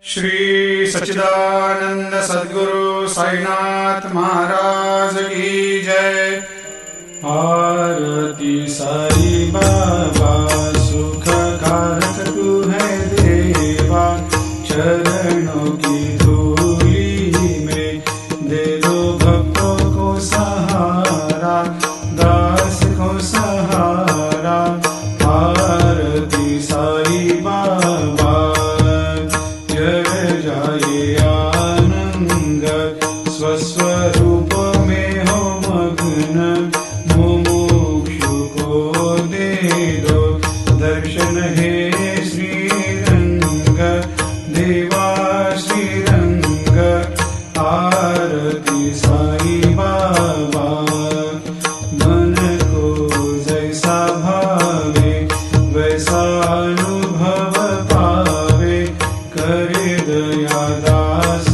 श्री सच्चिदानंद सद्गुरु साईनाथ महाराज की जय। आरती साई बाबा सुख कारक तू है देवा, चरणों की धूली में दे दो भक्तों को सहारा, दास को सहारा। आरती साई बाबा जय जाए आनंद, स्वस्वरूप में हो मग्न, मुमुक्षु को दे दो दर्शन हे श्रीरंग, देवा श्रीरंग। आरती साई बाबा मन को जैसा भावे वैसा अनुभव पावे, करे दया दास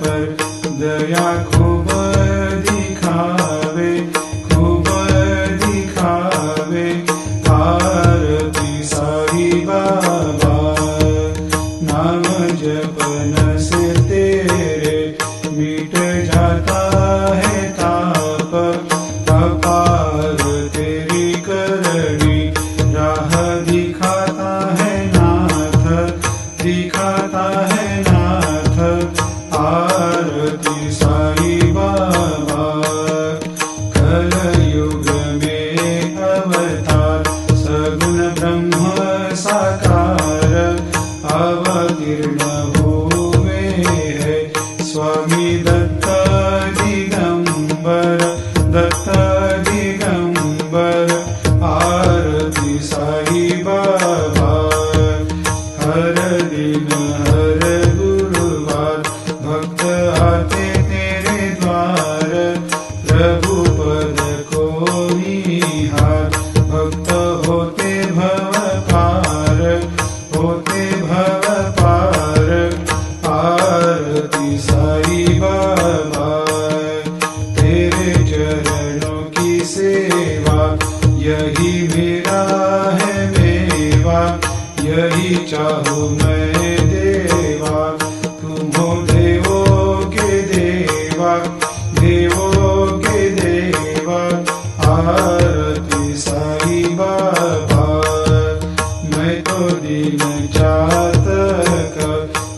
पर दया खूब दिखावे, खूब दिखावे। आरती साई बाबा नाम जपन से तेरे मिट जाता है ताप, अपार तेरी करनी राह दिखाता है नाथ, दिखाता है नाथ। आरती साई बाबा कलयुग में अवतार, सगुण ब्रह्म साकार अवतीर्ण हुए है स्वामी दत्त दिगंबर, दत्त दिगंबर। आरती साई बाबा हर दिन हर गुरुवार भक्त आते तेरे द्वार, रघुपद को निहार भक्त होते भव पार, होते भव पार। आरती साई बाबा तेरे चरणों की सेवा, यही मेरा है मेवा, यही चाहूँ मैं देवा। तुम हो देवों के देवा, देवों के देवा। आरती साई बाबा मैं तो दीन चातक,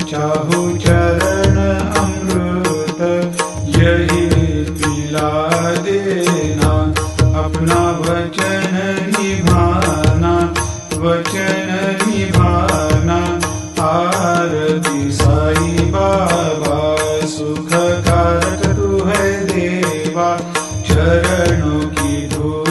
चाहूँ चरण अमृत, यही पिला देना, अपना वचन निभाना, वचन निभाना। आरती साई बाबा सुख कारक तू है देवा, चरणों की धूल